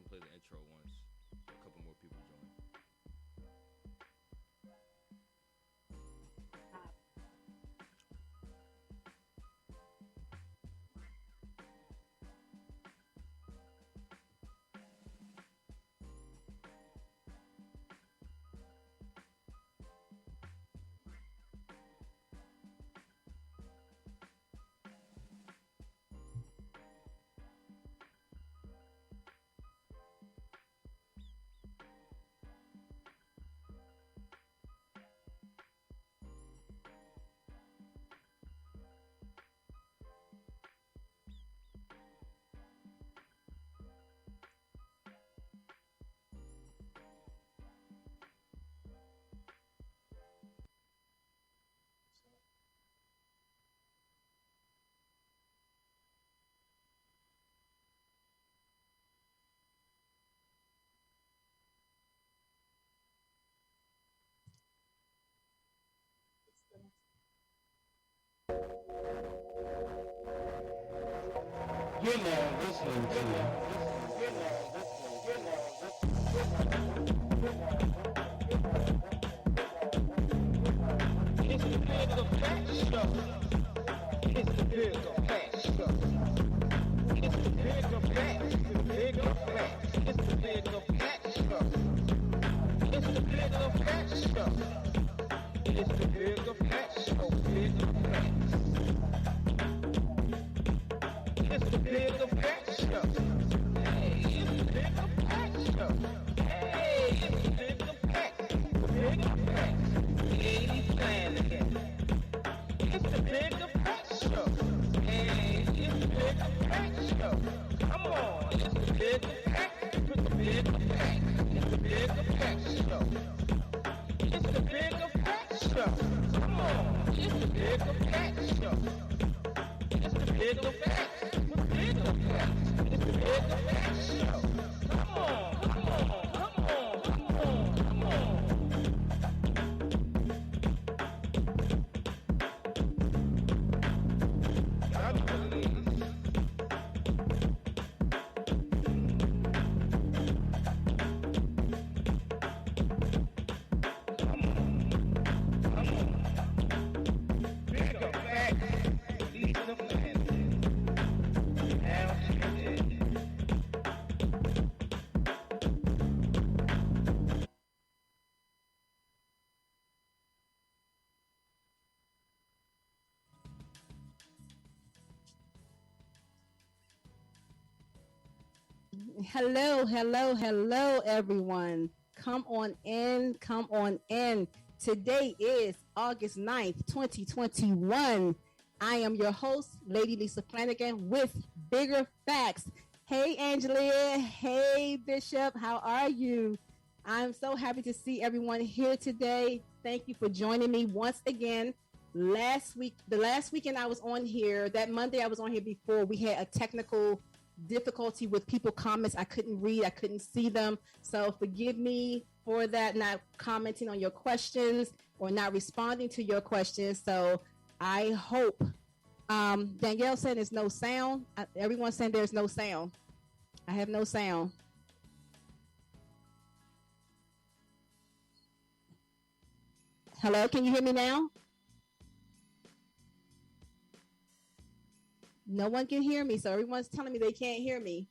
play the intro once a couple more people join. You're now listening to It's the Big of Fat Show. It's the Big of Fat Show. It's the Big of Fat. It's the Big of Fat. It's the Big of Fat Show. It's the Big of Fat Show. It's the Big of Fat Show. Big of Fat. It's the Big of Fat Show. Hey, it's the Big of Fat Show. Hey, it's the Big of Fat. Big of Fat. Hey, Flanagan. It's the Big of Fat Show. Hey, it's the Big of Fat Show. Come on, it's the Big of Fat. It's the Big of Fat. It's the Big of Fat Show. It's the Big of Fat Show. Come on, it's the Big of Fat Show. It's the Big of Fat. Big of Fat. It's the Big of Fat Show. Come on, come on, come on, come on, come on. God please. Come on, come on. Big of Fat. Lisa Flanagan. Now she did. Hello, hello, hello, everyone. Come on in, come on in. Today is August 9th, 2021. I am your host, Lady Lisa Flanagan, with Bigger Facts. Hey, Angelia. Hey, Bishop. How are you? I'm so happy to see everyone here today. Thank you for joining me once again. The last weekend I was on here, that Monday I was on here before, we had a technical difficulty with people comments. I couldn't read, I couldn't see them. So forgive me for that, not commenting on your questions or not responding to your questions. So I hope, Danielle said there's no sound. Everyone's saying there's no sound. I have no sound. Hello, can you hear me now? No one can hear me, so everyone's telling me they can't hear me.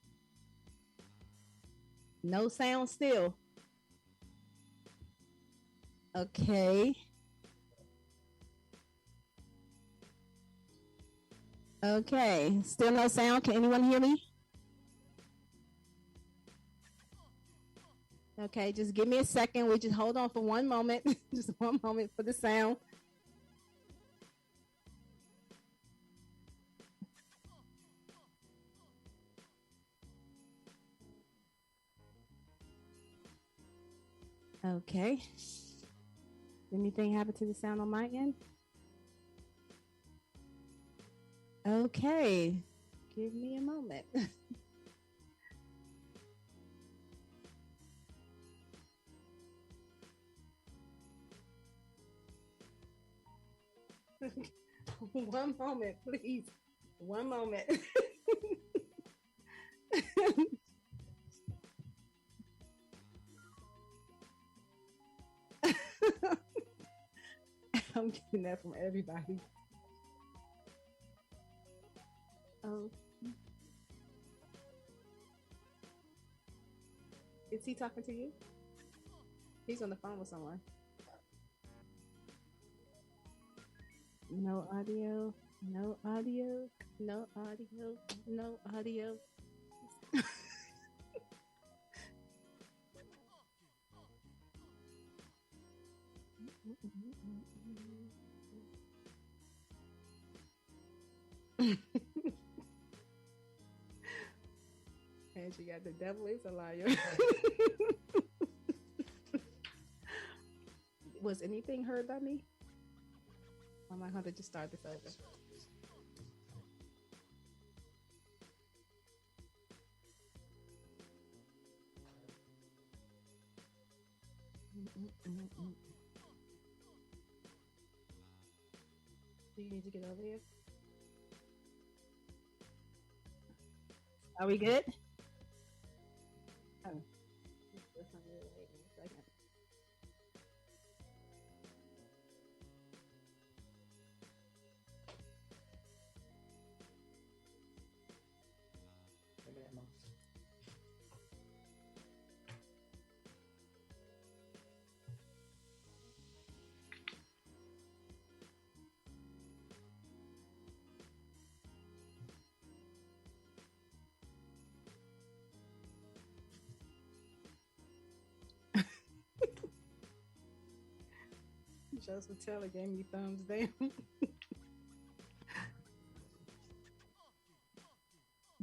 No sound still. Okay. Okay, still no sound. Can anyone hear me? Okay, just give me a second. We just hold on for one moment. Just one moment for the sound. Okay. Anything happen to the sound on my end? Okay. Give me a moment. One moment, please. One moment. I'm getting that from everybody. Oh, is he talking to you? He's on the phone with someone. No audio. No audio. No audio. No audio. And she got the devil is a liar. Was anything heard by me? I might have to just start this over. Do you need to get over here? Are we good? Oh. Wait a second. Joseph Taylor gave me thumbs down.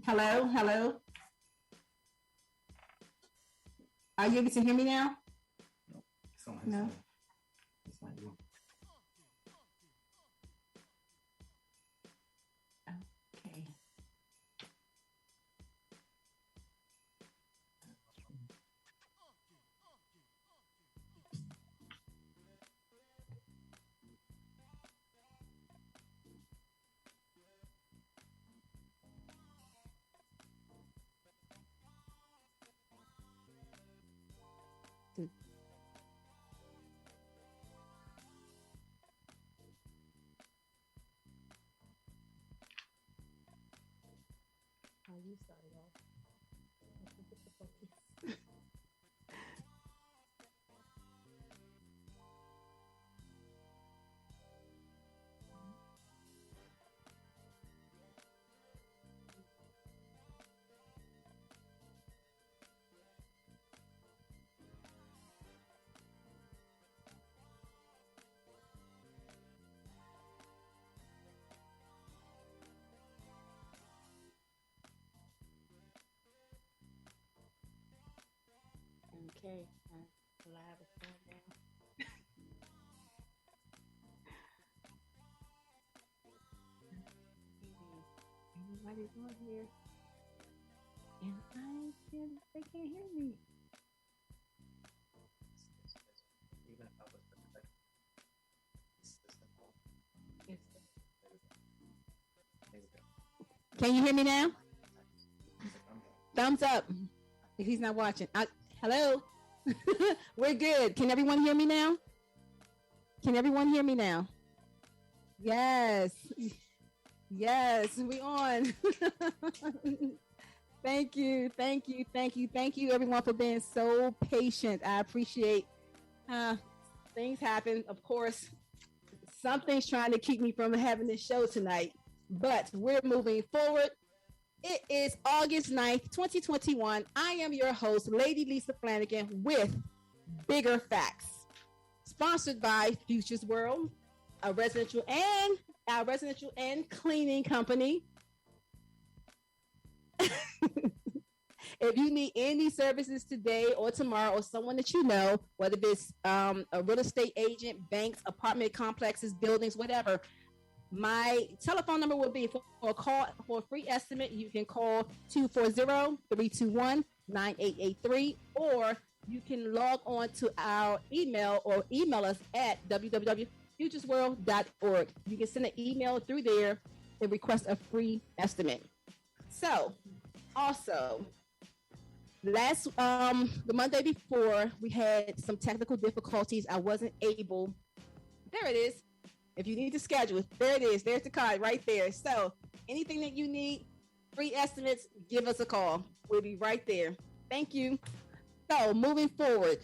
Hello, hello. Are you able to hear me now? No. It's not you. Okay. Oh, you started off. Okay, live is going down. Everybody's on here, and they can't hear me. Even if I was perfect, there we go. Can you hear me now? Thumbs up if he's not watching. Hello? We're good. Can everyone hear me now? Can everyone hear me now? Yes. Yes, we on. Thank you. Thank you. Thank you. Thank you, everyone, for being so patient. I appreciate things happen. Of course, something's trying to keep me from having this show tonight, but we're moving forward. It is August 9th, 2021. I am your host, Lady Lisa Flanagan, with Bigger Facts, sponsored by Futures World, our residential and cleaning company. If you need any services today or tomorrow, or someone that you know, whether it's a real estate agent, banks, apartment complexes, buildings, whatever, my telephone number will be for a call for a free estimate. You can call 240-321-9883, or you can log on to our email or email us at www.futuresworld.org. You can send an email through there and request a free estimate. So, also, the Monday before, we had some technical difficulties. I wasn't able. There it is. If you need to schedule, there it is. There's the card right there. So anything that you need, free estimates, give us a call. We'll be right there. Thank you. So moving forward,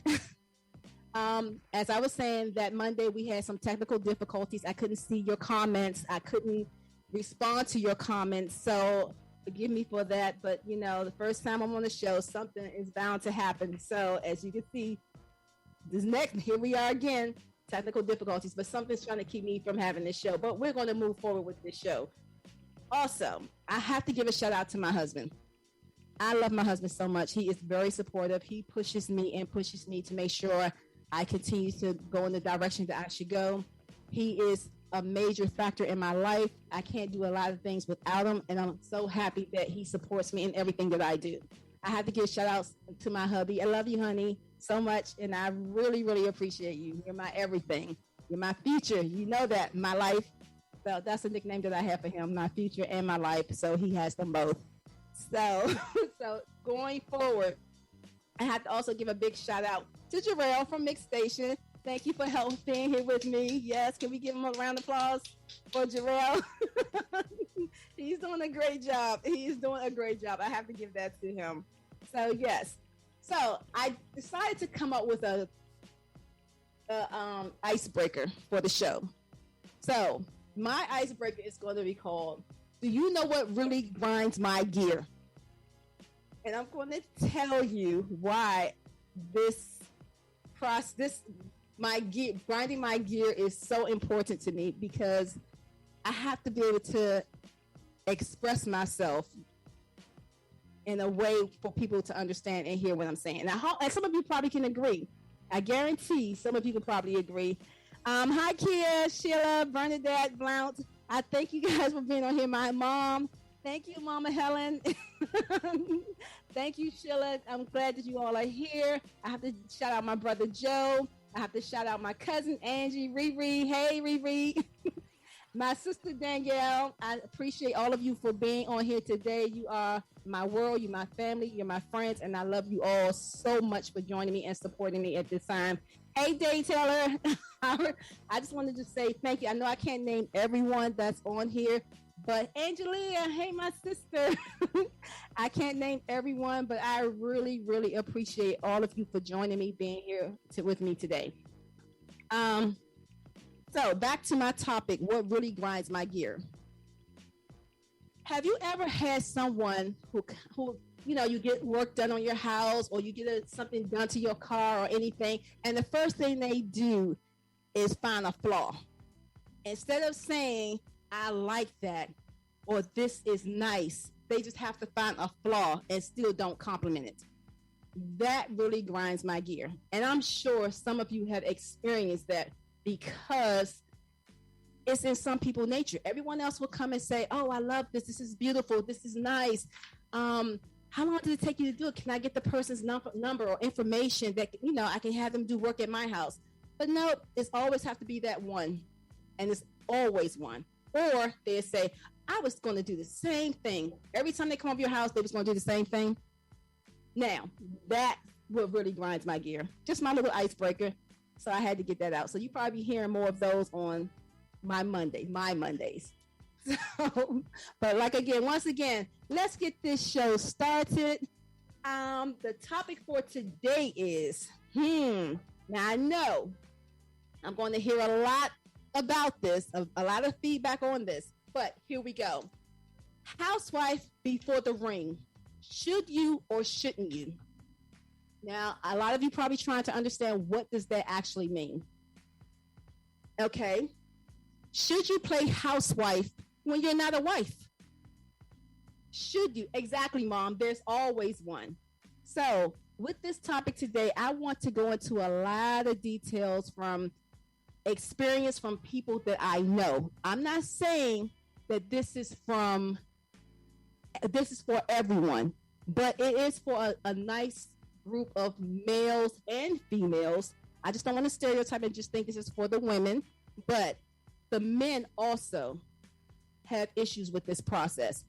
as I was saying, that Monday we had some technical difficulties. I couldn't see your comments. I couldn't respond to your comments. So forgive me for that. But you know, the first time I'm on the show, something is bound to happen. So as you can see, here we are again, technical difficulties, but something's trying to keep me from having this show. But we're going to move forward with this show. Also, I have to give a shout out to my husband. I love my husband so much. He is very supportive. He pushes me to make sure I continue to go in the direction that I should go. He is a major factor in my life. I can't do a lot of things without him, and I'm so happy that he supports me in everything that I do. I have to give shout outs to my hubby. I love you, honey, so much, and I really, really appreciate you. You're my everything. You're my future. You know that, my life. So that's a nickname that I have for him, my future and my life. So he has them both. So, so going forward, I have to also give a big shout out to Jarrell from Mix Station. Thank you for being here with me. Yes, can we give him a round of applause for Jarrell? He's doing a great job. He's doing a great job. I have to give that to him. So yes. So I decided to come up with a icebreaker for the show. So my icebreaker is going to be called, do you know what really grinds my gear? And I'm going to tell you why grinding my gear is so important to me, because I have to be able to express myself in a way for people to understand and hear what I'm saying. And some of you probably can agree. I guarantee some of you can probably agree. Hi, Kia, Sheila, Bernadette, Blount. I thank you guys for being on here. My mom. Thank you, Mama Helen. Thank you, Sheila. I'm glad that you all are here. I have to shout out my brother Joe. I have to shout out my cousin Angie, Riri. Hey, Riri. My sister Danielle. I appreciate all of you for being on here today. You are my world. You're my family. You're my friends. And I love you all so much for joining me and supporting me at this time. Hey, Day Taylor. I just wanted to say thank you. I know I can't name everyone that's on here, but Angelia, hey, my sister. I can't name everyone, but I really, really appreciate all of you for joining me, being here with me today. So back to my topic, what really grinds my gear? Have you ever had someone who you know, you get work done on your house, or you get something done to your car or anything, and the first thing they do is find a flaw? Instead of saying, I like that, or this is nice, they just have to find a flaw and still don't compliment it. That really grinds my gear. And I'm sure some of you have experienced that, because it's in some people's nature. Everyone else will come and say, oh, I love this. This is beautiful. This is nice. How long did it take you to do it? Can I get the person's number or information that, you know, I can have them do work at my house? But no, it's always have to be that one. And it's always one. Or they say, I was going to do the same thing. Every time they come over your house, they was going to do the same thing. Now, that's what really grinds my gear. Just my little icebreaker. So I had to get that out. So you probably be hearing more of those on my Mondays. So, but once again, let's get this show started. The topic for today is, now I know I'm going to hear a lot about this, a lot of feedback on this, but here we go. Housewife before the ring. Should you or shouldn't you? Now, a lot of you probably trying to understand, what does that actually mean? Okay. Should you play housewife when you're not a wife? Should you? Exactly, Mom. There's always one. So with this topic today, I want to go into a lot of details from experience from people that I know. I'm not saying that this is for everyone, but it is for a nice group of males and females. I just don't want to stereotype and just think this is for the women, but the men also have issues with this process.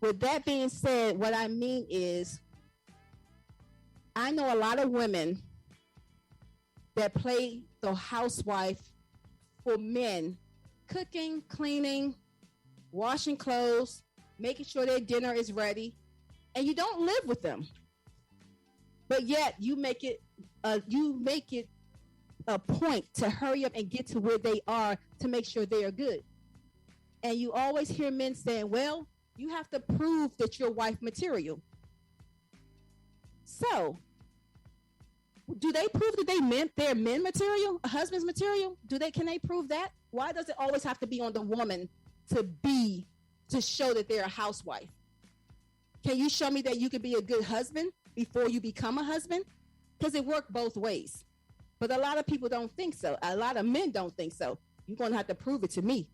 With that being said, what I mean is, I know a lot of women that play the housewife for men cooking, cleaning, washing clothes, making sure their dinner is ready, and you don't live with them. But yet you make it a point to hurry up and get to where they are to make sure they are good. And you always hear men saying, well, you have to prove that you're wife material. So, do they prove that they're men material, husband's material? Can they prove that? Why does it always have to be on the woman to show that they're a housewife? Can you show me that you could be a good husband before you become a husband? Because it worked both ways. But a lot of people don't think so. A lot of men don't think so. You're going to have to prove it to me.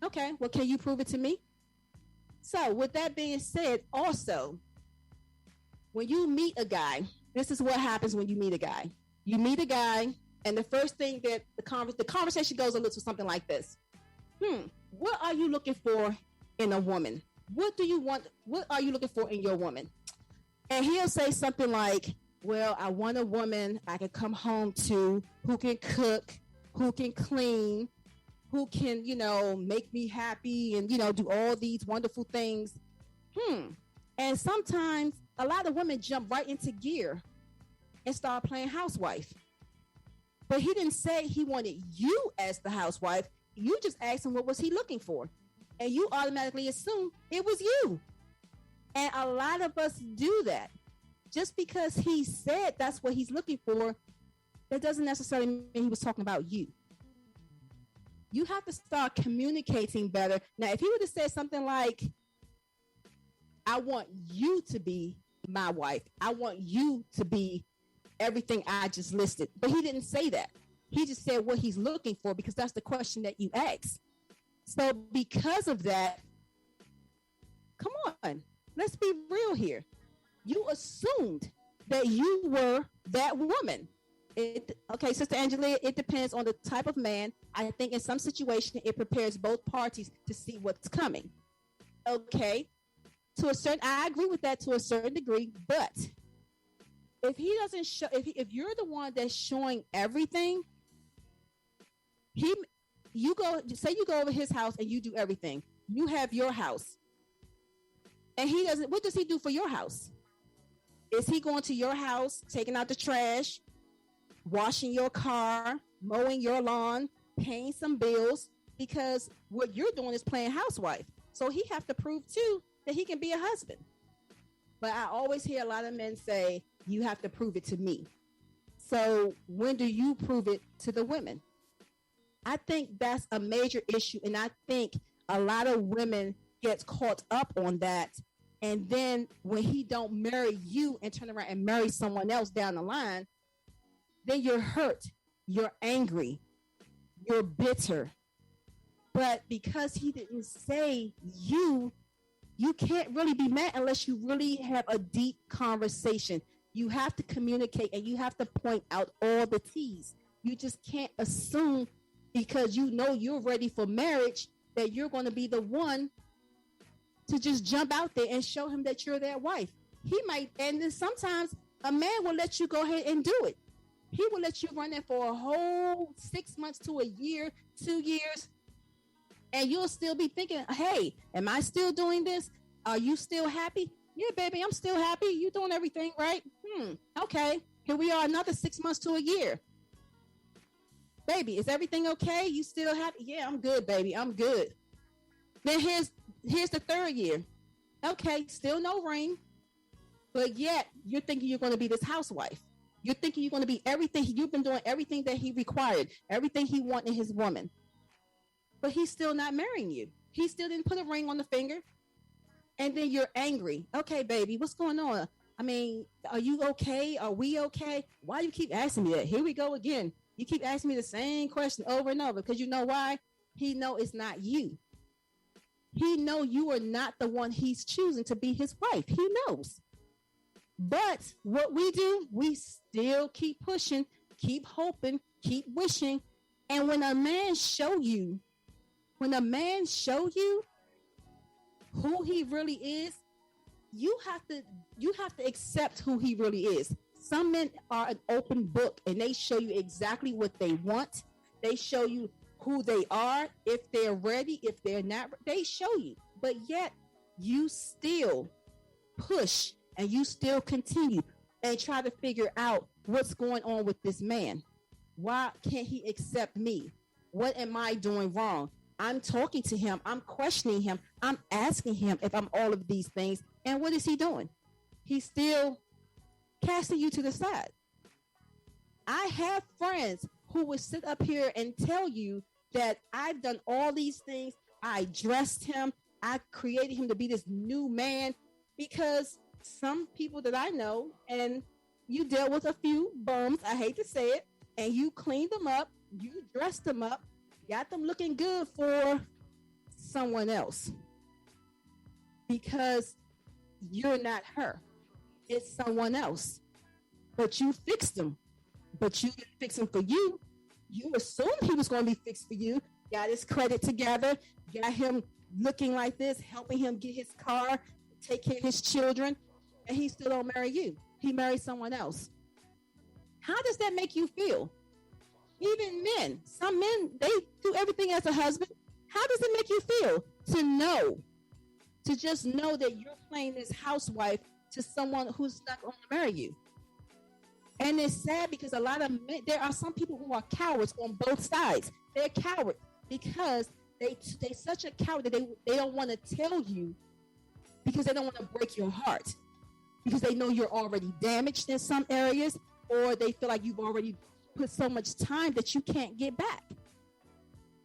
Okay, well, can you prove it to me? So with that being said, also, when you meet a guy, this is what happens when you meet a guy. You meet a guy, and the first thing that the conversation goes a little something like this. What are you looking for in a woman? What do you want? What are you looking for in your woman? And he'll say something like, well, I want a woman I can come home to who can cook, who can clean, who can, make me happy and, do all these wonderful things. And sometimes a lot of women jump right into gear and start playing housewife. But he didn't say he wanted you as the housewife. You just asked him what was he looking for. And you automatically assume it was you. And a lot of us do that. Just because he said that's what he's looking for, that doesn't necessarily mean he was talking about you. You have to start communicating better. Now, if he would have said something like, I want you to be my wife. I want you to be everything I just listed. But he didn't say that. He just said what he's looking for because that's the question that you asked. So because of that, come on, let's be real here. You assumed that you were that woman. Okay, Sister Angela, it depends on the type of man. I think in some situation, it prepares both parties to see what's coming. Okay, I agree with that to a certain degree, but if he doesn't show, if you're the one that's showing everything, you go over his house and you do everything. You have your house, and he doesn't. What does he do for your house? Is he going to your house, taking out the trash, washing your car, mowing your lawn, paying some bills? Because what you're doing is playing housewife. So he have to prove too that he can be a husband. But I always hear a lot of men say, you have to prove it to me. So when do you prove it to the women? I think that's a major issue. And I think a lot of women get caught up on that. And then when he don't marry you and turn around and marry someone else down the line, then you're hurt, you're angry, you're bitter. But because he didn't say you can't really be mad unless you really have a deep conversation. You have to communicate and you have to point out all the T's. You just can't assume because you know you're ready for marriage that you're going to be the one to just jump out there and show him that you're their wife. He might, and then sometimes a man will let you go ahead and do it. He will let you run there for a whole 6 months to a year, 2 years, and you'll still be thinking, hey, am I still doing this? Are you still happy? Yeah, baby, I'm still happy. You doing everything right? Okay. Here we are, another 6 months to a year. Baby, is everything okay? You still happy? Yeah, I'm good, baby. I'm good. Then here's the third year. Okay, still no ring, but yet you're thinking you're going to be this housewife. You're thinking you're going to be everything. You've been doing everything that he required, everything he wanted in his woman. But he's still not marrying you. He still didn't put a ring on the finger. And then you're angry. Okay, baby, what's going on? I mean, are you okay? Are we okay? Why do you keep asking me that? Here we go again. You keep asking me the same question over and over because you know why? He know it's not you. He know you are not the one he's choosing to be his wife. He knows. But what we do, we still keep pushing, keep hoping, keep wishing. And when a man show you who he really is, you have to accept who he really is. Some men are an open book and they show you exactly what they want. They show you who they are, if they're ready, if they're not, they show you. But yet you still push and you still continue and try to figure out what's going on with this man. Why can't he accept me? What am I doing wrong? I'm talking to him. I'm questioning him. I'm asking him if I'm all of these things. And what is he doing? He's still casting you to the side. I have friends who would sit up here and tell you that I've done all these things. I dressed him. I created him to be this new man, because some people that I know, and you dealt with a few bums, I hate to say it, and you cleaned them up, you dressed them up, got them looking good for someone else, because you're not her. It's someone else. But you fixed them. But you didn't fix him for you. You assumed he was going to be fixed for you. Got his credit together. Got him looking like this, helping him get his car, take care of his children. And he still don't marry you. He married someone else. How does that make you feel? Even men. Some men, they do everything as a husband. How does it make you feel to know, to just know that you're playing this housewife to someone who's not going to marry you? And it's sad because a lot of men, there are some people who are cowards on both sides. They're cowards because they're such a coward that they don't want to tell you, because they don't want to break your heart, because they know you're already damaged in some areas, or they feel like you've already put so much time that you can't get back.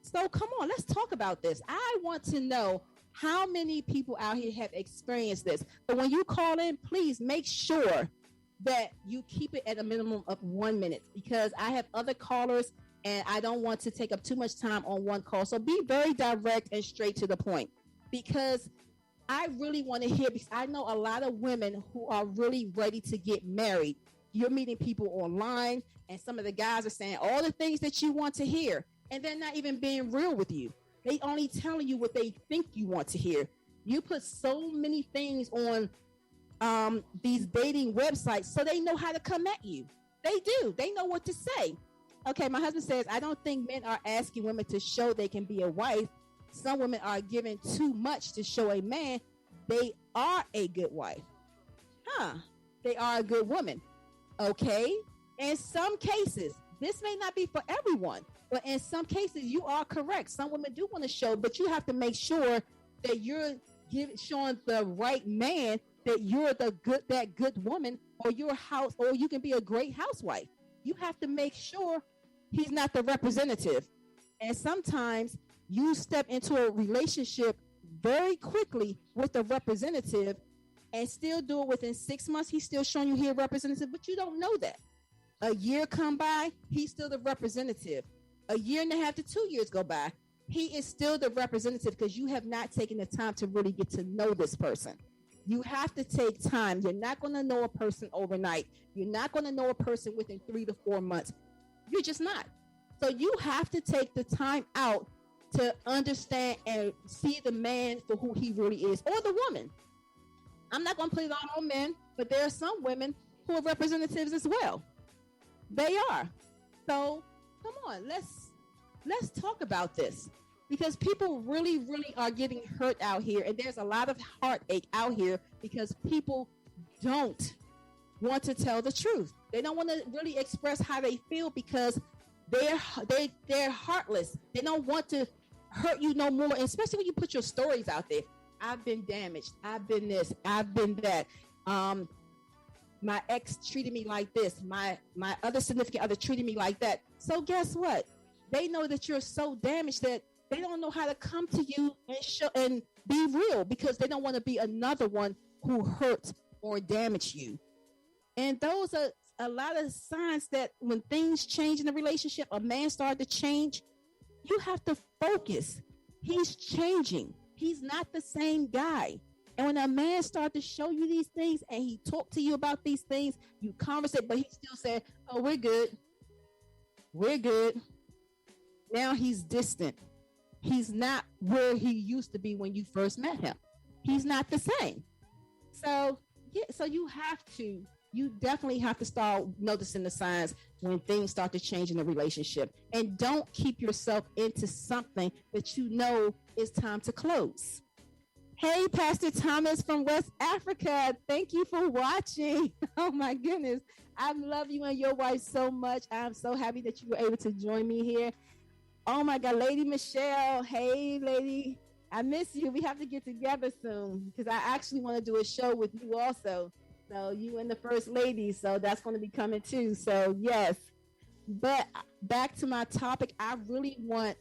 So come on, let's talk about this. I want to know how many people out here have experienced this. But when you call in, please make sure that you keep it at a minimum of 1 minute, because I have other callers and I don't want to take up too much time on one call. So be very direct and straight to the point, because I really want to hear, because I know a lot of women who are really ready to get married. You're meeting people online, and some of the guys are saying all the things that you want to hear, and they're not even being real with you. They only telling you what they think you want to hear. You put so many things on these dating websites so they know how to come at you. They do. They know what to say. Okay, my husband says, I don't think men are asking women to show they can be a wife. Some women are giving too much to show a man they are a good wife. They are a good woman. Okay, in some cases, this may not be for everyone, but in some cases, you are correct. Some women do want to show, but you have to make sure that you're showing the right man that you're that good woman, or or you can be a great housewife. You have to make sure he's not the representative. And sometimes you step into a relationship very quickly with a representative and still do it within 6 months. He's still showing you here representative, but you don't know that. A year come by, he's still the representative. A year and a half to 2 years go by, he is still the representative, because you have not taken the time to really get to know this person. You have to take time. You're not going to know a person overnight. You're not going to know a person within 3 to 4 months. You're just not. So you have to take the time out to understand and see the man for who he really is, or the woman. I'm not going to put it all on men, but there are some women who are representatives as well. They are. So come on, let's talk about this, because people really, really are getting hurt out here, and there's a lot of heartache out here because people don't want to tell the truth. They don't want to really express how they feel, because they're heartless. They don't want to hurt you no more, and especially when you put your stories out there. I've been damaged. I've been this. I've been that. My ex treated me like this. My other significant other treated me like that. So guess what? They know that you're so damaged that they don't know how to come to you and show and be real, because they don't want to be another one who hurt or damage you. And those are a lot of signs that when things change in a relationship, a man started to change, you have to focus. He's changing. He's not the same guy. And when a man starts to show you these things and he talked to you about these things, you conversate, but he still said, oh, we're good. We're good. Now he's distant. He's not where he used to be when you first met him. He's not the same. So, yeah, so you have to you definitely have to start noticing the signs when things start to change in the relationship. And don't keep yourself into something that you know is time to close. Hey, Pastor Thomas from West Africa. Thank you for watching. Oh my goodness. I love you and your wife so much. I'm so happy that you were able to join me here. Oh my God, Lady Michelle. Hey, lady. I miss you. We have to get together soon because I actually want to do a show with you also. So you and the First Lady. So that's going to be coming too. So yes. But back to my topic, I really want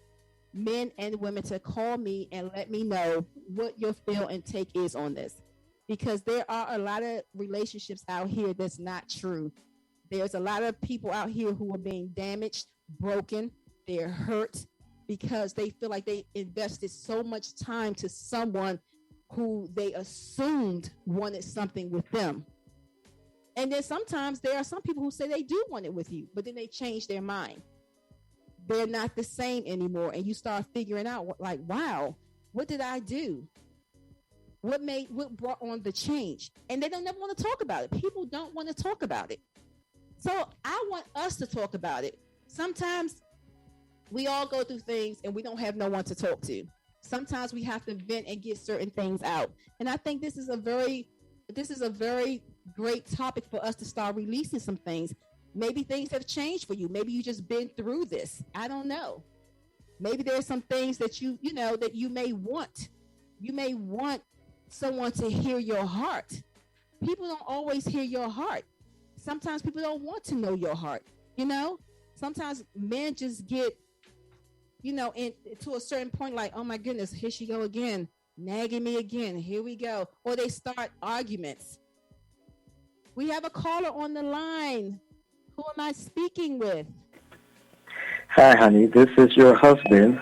men and women to call me and let me know what your feel and take is on this, because there are a lot of relationships out here that's not true. There's a lot of people out here who are being damaged, broken, they're hurt because they feel like they invested so much time to someone who they assumed wanted something with them. And then sometimes there are some people who say they do want it with you, but then they change their mind. They're not the same anymore. And you start figuring out like, wow, what did I do? What brought on the change? And they don't never want to talk about it. People don't want to talk about it. So I want us to talk about it. Sometimes we all go through things and we don't have no one to talk to. Sometimes we have to vent and get certain things out. And I think this is a very great topic for us to start releasing some things. Maybe things have changed for you. Maybe you just been through this. I don't know. Maybe there's some things that you know that you may want. You may want someone to hear your heart. People don't always hear your heart. Sometimes people don't want to know your heart. Sometimes men just get, to a certain point, like, oh my goodness, here she go again, nagging me again. Here we go. Or they start arguments. We have a caller on the line. Who am I speaking with? Hi, honey. This is your husband,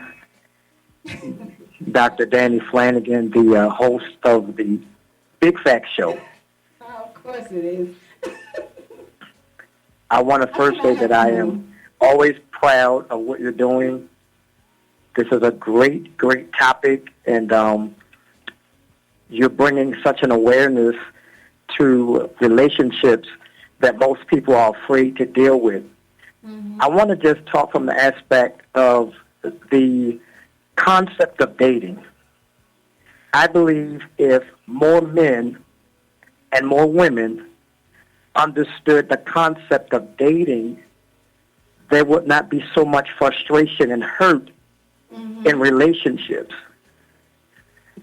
Dr. Danny Flanagan, the host of the Big Fact Show. Oh, of course it is. I want to first say that I am always proud of what you're doing. This is a great, great topic, and you're bringing such an awareness to relationships that most people are afraid to deal with. Mm-hmm. I want to just talk from the aspect of the concept of dating. I believe if more men and more women understood the concept of dating, there would not be so much frustration and hurt in relationships.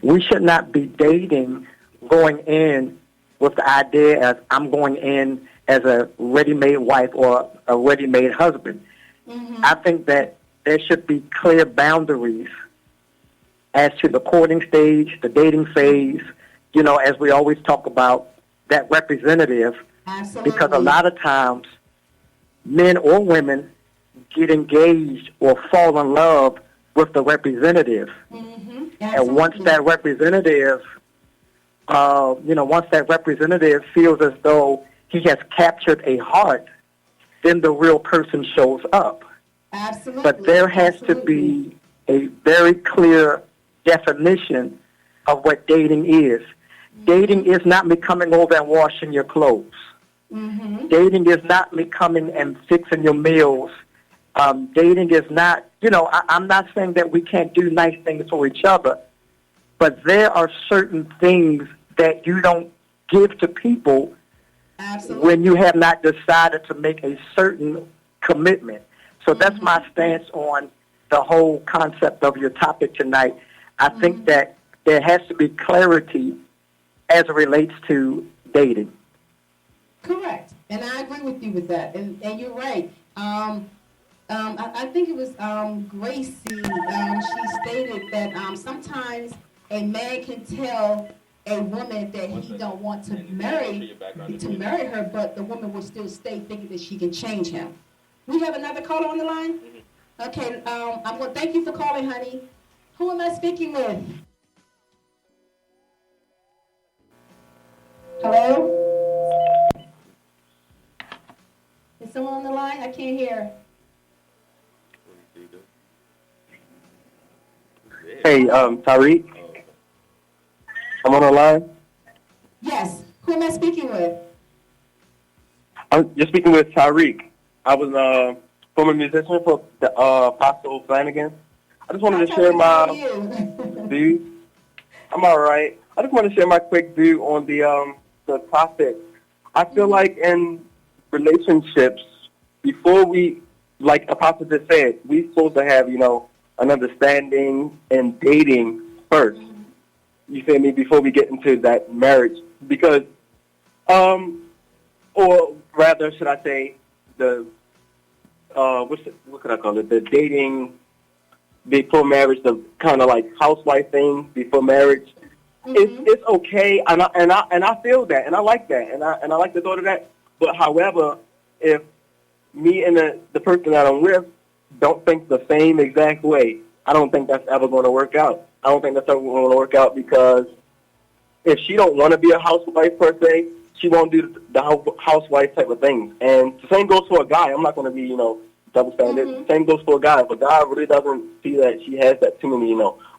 We should not be dating going in with the idea of I'm going in as a ready-made wife or a ready-made husband. Mm-hmm. I think that there should be clear boundaries as to the courting stage, the dating phase, as we always talk about, that representative. Absolutely. Because a lot of times men or women get engaged or fall in love with the representative. Mm-hmm. And once that representative feels as though he has captured a heart, then the real person shows up. Absolutely. But there has to be a very clear definition of what dating is. Mm-hmm. Dating is not me coming over and washing your clothes. Mm-hmm. Dating is not me coming and fixing your meals. Dating is not, I'm not saying that we can't do nice things for each other, but there are certain things that you don't give to people. Absolutely. When you have not decided to make a certain commitment. So that's my stance on the whole concept of your topic tonight. I think that there has to be clarity as it relates to dating. Correct. And I agree with you with that. And you're right. I think it was Gracie. She stated that sometimes a man can tell a woman that he don't want to marry her, but the woman will still stay thinking that she can change him. We have another caller on the line? Mm-hmm. Okay, I'm going to thank you for calling, honey. Who am I speaking with? Hello? Is someone on the line? I can't hear. Hey, Tariq. I'm on the line. Yes. Who am I speaking with? You're speaking with Tyreek. I was a former musician for the Apostle Flanagan. I just wanted to share my views. I'm all right. I just want to share my quick view on the topic. I feel like in relationships, before we, like Apostle just said, we supposed to have, an understanding and dating first. You feel me? Before we get into that marriage. Because, or rather, should I say, what could I call it? The dating before marriage, the kind of like housewife thing before marriage. It's okay, and I feel that, and I like that, and I like the thought of that. But however, if me and the person that I'm with don't think the same exact way, I don't think that's ever going to work out. I don't think that's ever going to work out because if she don't want to be a housewife per se, she won't do the housewife type of things. And the same goes for a guy. I'm not going to be, double standard. Same goes for a guy. If a guy really doesn't see that she has that too many,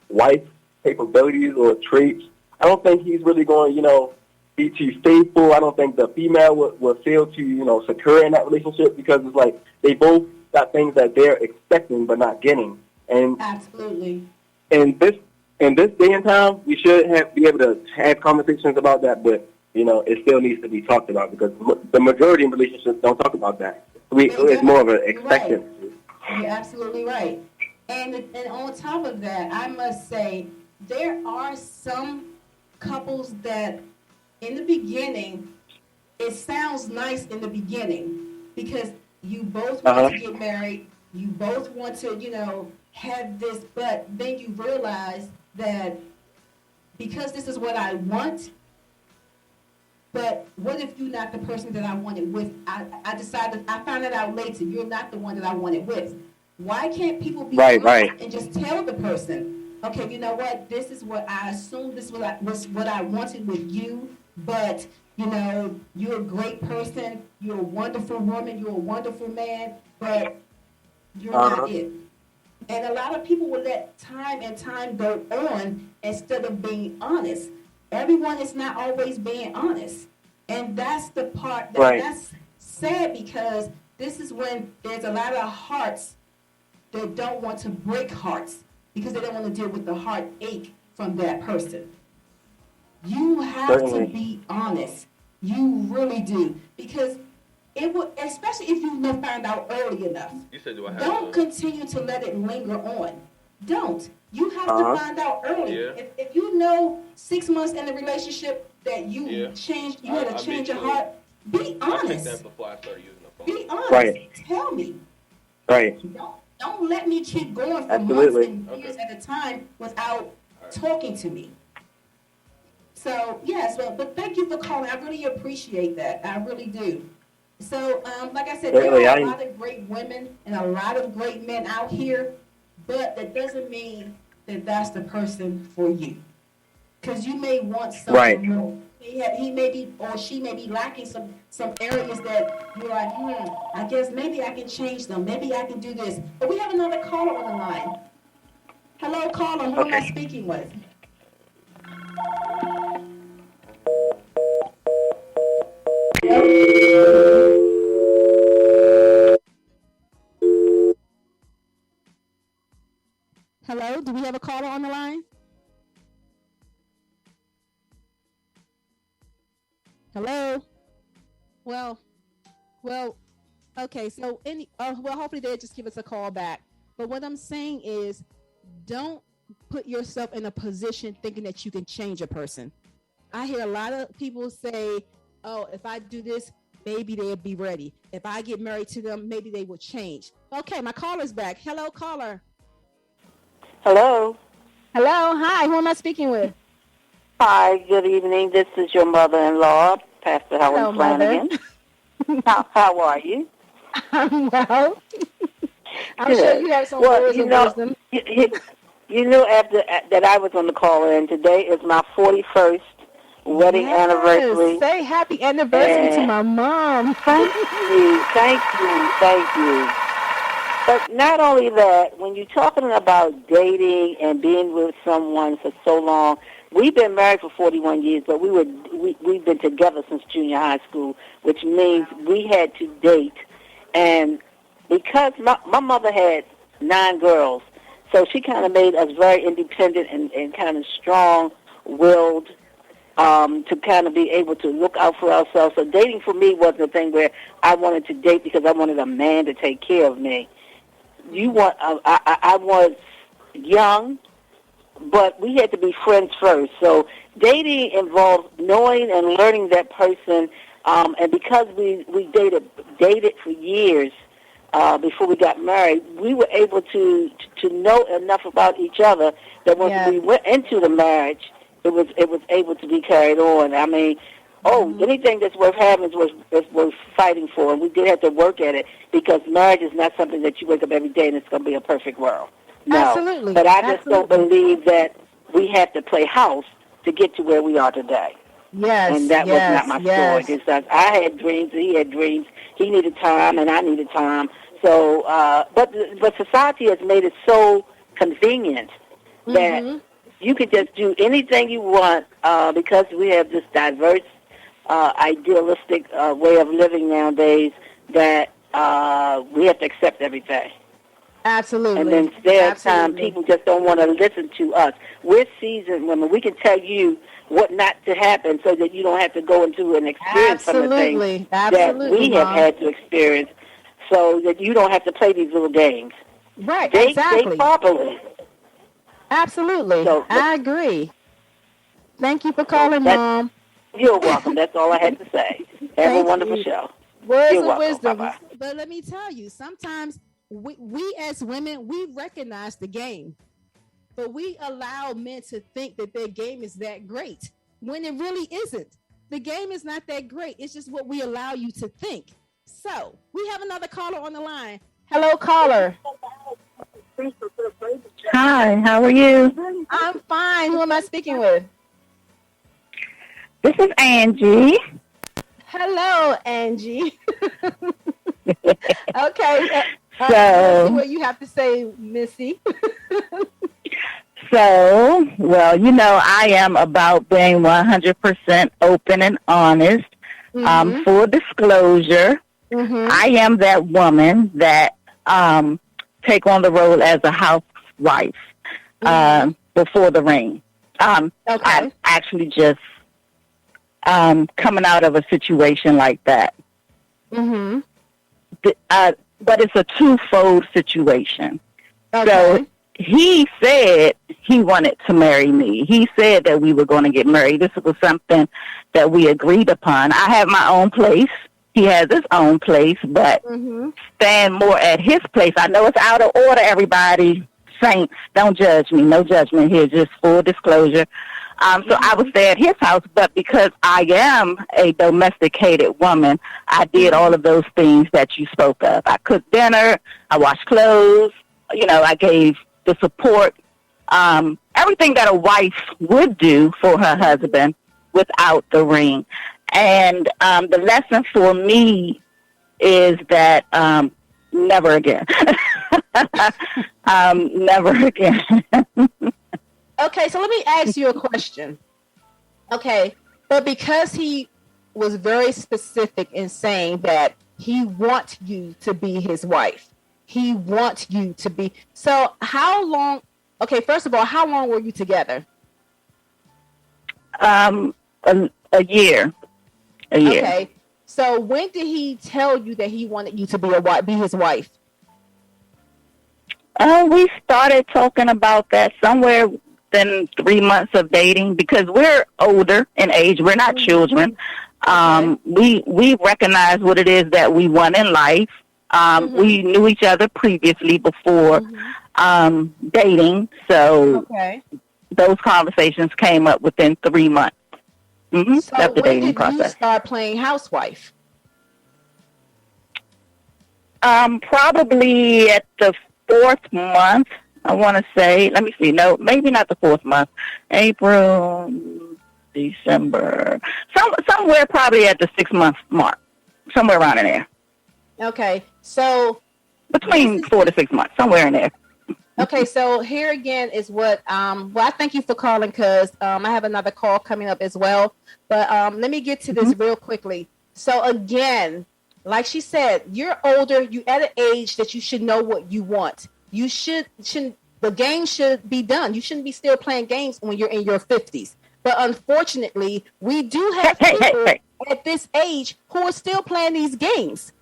wife capabilities or traits, I don't think he's really going to, be too faithful. I don't think the female would feel too, secure in that relationship because it's like they both got things that they're expecting but not getting. And absolutely. In this day and time, we should be able to have conversations about that, but it still needs to be talked about because the majority of relationships don't talk about that. It's more of an expectancy. Right. You're absolutely right. And on top of that, I must say there are some couples that in the beginning, it sounds nice in the beginning because you both want to get married, you both want to, have this, but then you realize that because this is what I want, but what if you're not the person that I wanted with? I found it out later, you're not the one that I wanted with. Why can't people be honest and just tell the person, okay, you know what, this is what I assumed, this was what I wanted with you, but, you're a great person, you're a wonderful woman, you're a wonderful man, but you're not it. And a lot of people will let time and time go on instead of being honest. Everyone is not always being honest. And that's the part that's sad because this is when there's a lot of hearts that don't want to break hearts because they don't want to deal with the heartache from that person. You have to be honest. You really do. Because it will, especially if you find out early enough. You said, do I have don't continue to let it linger on. Don't. You have to find out early. Yeah. If you know 6 months in the relationship that you changed, you had to change your heart, be honest. I picked that before I started using the phone. Be honest. Tell me. Don't let me keep going for months and years at a time without talking to me. So, yes, but thank you for calling. I really appreciate that. I really do. So, like I said, there are a lot of great women and a lot of great men out here, but that doesn't mean that that's the person for you. Because you may want something more. He may be, or she may be lacking some areas that you're like, I guess maybe I can change them. Maybe I can do this. But we have another caller on the line. Hello, caller. Who am I speaking with? Hello, do we have a caller on the line? Hello? Well, okay, so hopefully they'll just give us a call back. But what I'm saying is don't put yourself in a position thinking that you can change a person. I hear a lot of people say, oh, if I do this, maybe they'll be ready. If I get married to them, maybe they will change. Okay, my caller's back. Hello, caller. Hello. Hello. Hi. Who am I speaking with? Hi. Good evening. This is your mother-in-law, Pastor Helen Flanagan. How are you? I'm well. I'm sure you have some words of wisdom. You know, after that I was on the call, and today is my 41st wedding anniversary. Say happy anniversary to my mom. Thank you. But not only that, when you're talking about dating and being with someone for so long, we've been married for 41 years, but we've been together since junior high school, which means we had to date. And because my mother had 9 girls, so she kind of made us very independent and kind of strong-willed to kind of be able to look out for ourselves. So dating for me wasn't a thing where I wanted to date because I wanted a man to take care of me. I was young, but we had to be friends first. So dating involved knowing and learning that person, and because we dated for years before we got married, we were able to know enough about each other that when we went into the marriage, it was able to be carried on. I mean, anything that's worth having is worth fighting for, and we did have to work at it because marriage is not something that you wake up every day and it's going to be a perfect world. No. Absolutely. But I just don't believe that we have to play house to get to where we are today. Yes, and that was not my story. Because I had dreams, he had dreams. He needed time, and I needed time. So, but society has made it so convenient that you can just do anything you want because we have this diverse, idealistic way of living nowadays that we have to accept everything. Absolutely. And then there's time people just don't want to listen to us. We're seasoned women. We can tell you what not to happen so that you don't have to go into an experience some of the things that we have had to experience so that you don't have to play these little games. Right, Date exactly. properly. Absolutely. So, I agree. Thank you for calling, Mom. You're welcome. That's all I had to say. Have a wonderful show. Words You're of welcome. wisdom. Bye-bye. But let me tell you, sometimes we as women, we recognize the game. But we allow men to think that their game is that great when it really isn't. The game is not that great. It's just what we allow you to think. So we have another caller on the line. Hello, caller. Hi, how are you? I'm fine. Who am I speaking with? This is Angie. Hello, Angie. Okay. So, what you have to say, Missy. So, well, you know, I am about being 100% open and honest. Full disclosure, I am that woman that take on the role as a housewife before the ring. I'm actually just coming out of a situation like that. But it's a twofold situation. So he said he wanted to marry me. He said that we were going to get married. This was something that we agreed upon. I have my own place. He has his own place, but stand more at his place. I know it's out of order, everybody. Saints, don't judge me. No judgment here, just full disclosure. So I would stay at his house, but because I am a domesticated woman, I did all of those things that you spoke of. I cooked dinner, I washed clothes, you know, I gave the support, everything that a wife would do for her husband without the ring. And the lesson for me is that never again. Never again. Okay, so let me ask you a question. Okay, but because he was very specific in saying that he wants you to be his wife, he wants you to be. So how long? Okay, first of all, how long were you together? A year. A year. Okay, so when did he tell you that he wanted you to be his wife? We started talking about that somewhere within 3 months of dating because we're older in age. We're not children. We recognize what it is that we want in life. We knew each other previously before dating, so those conversations came up within 3 months So of the dating process. When did you start playing housewife? Probably at the 4th month, I want to say. Let me see. No, maybe not the 4th month. April, December. Somewhere probably at the 6-month mark. Somewhere around in there. Okay, so between 4 to 6 months, somewhere in there. Okay, so here again is what well, I thank you for calling because I have another call coming up as well. But let me get to this real quickly. So again, like she said, you're older, you at an age that you should know what you want. You shouldn't the game should be done. You shouldn't be still playing games when you're in your 50s. But unfortunately, we do have people at this age who are still playing these games.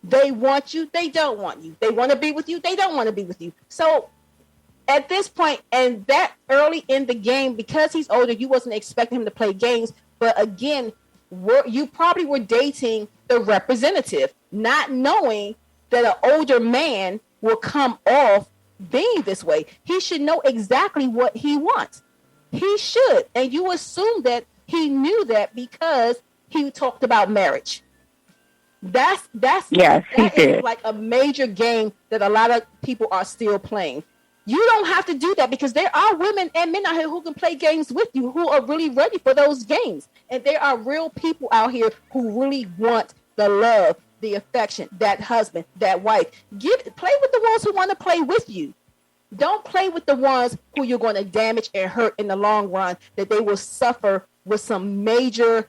They want you, they don't want you. They want to be with you, they don't want to be with you. So at this point, and that early in the game, because he's older, you wasn't expecting him to play games. But again, you probably were dating the representative, not knowing that an older man will come off being this way. He should know exactly what he wants. He should. And you assume that he knew that because he talked about marriage. Yes, he did. Like a major game that a lot of people are still playing. You don't have to do that because there are women and men out here who can play games with you, who are really ready for those games. And there are real people out here who really want the love, the affection, that husband, that wife. Play with the ones who want to play with you. Don't play with the ones who you're going to damage and hurt in the long run, that they will suffer with some major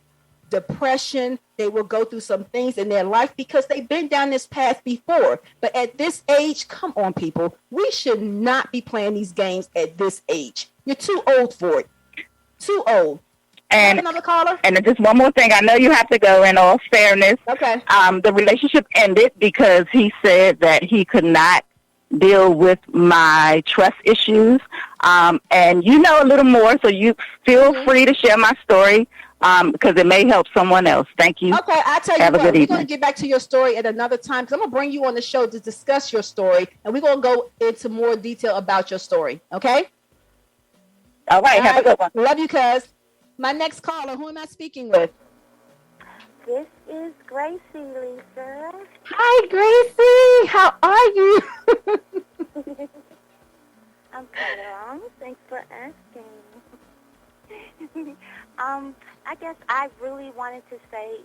depression. They will go through some things in their life because they've been down this path before. But at this age, come on, people. We should not be playing these games at this age. You're too old for it. Too old. And another caller? And just one more thing. I know you have to go, in all fairness. Okay. The relationship ended because he said that he could not deal with my trust issues. And you know a little more, so you feel free to share my story. Because it may help someone else. Thank you. Okay, I tell you Have what, we're going to get back to your story at another time because I'm going to bring you on the show to discuss your story, and we're going to go into more detail about your story, okay? All right, have a good one. Love you, cuz. My next caller, who am I speaking with? This is Gracie, Lisa. Hi, Gracie. How are you? I'm good. Thanks for asking. I guess I really wanted to say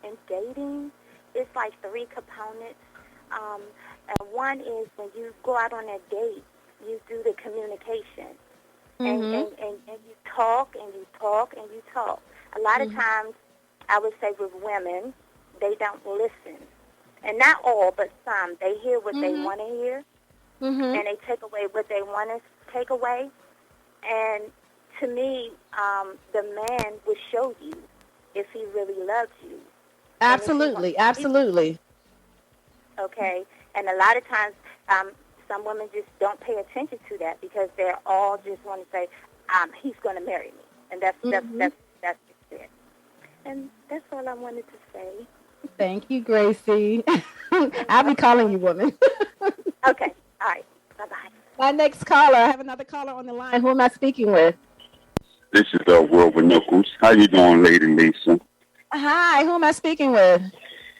in dating, it's like three components. And one is when you go out on a date, you do the communication. And you talk and you talk and you talk. A lot of times, I would say with women, they don't listen. And not all, but some. They hear what they want to hear, and they take away what they want to take away. And to me, the man will show you if he really loves you. Absolutely, absolutely. Okay, and a lot of times, some women just don't pay attention to that because they're all just want to say, he's going to marry me, and that's it. And that's all I wanted to say. Thank you, Gracie. I'll be calling you, woman. Okay, all right, bye-bye. My next caller, I have another caller on the line. Who am I speaking with? This is Wilbur Nichols. How you doing, Lady Lisa? Hi, who am I speaking with?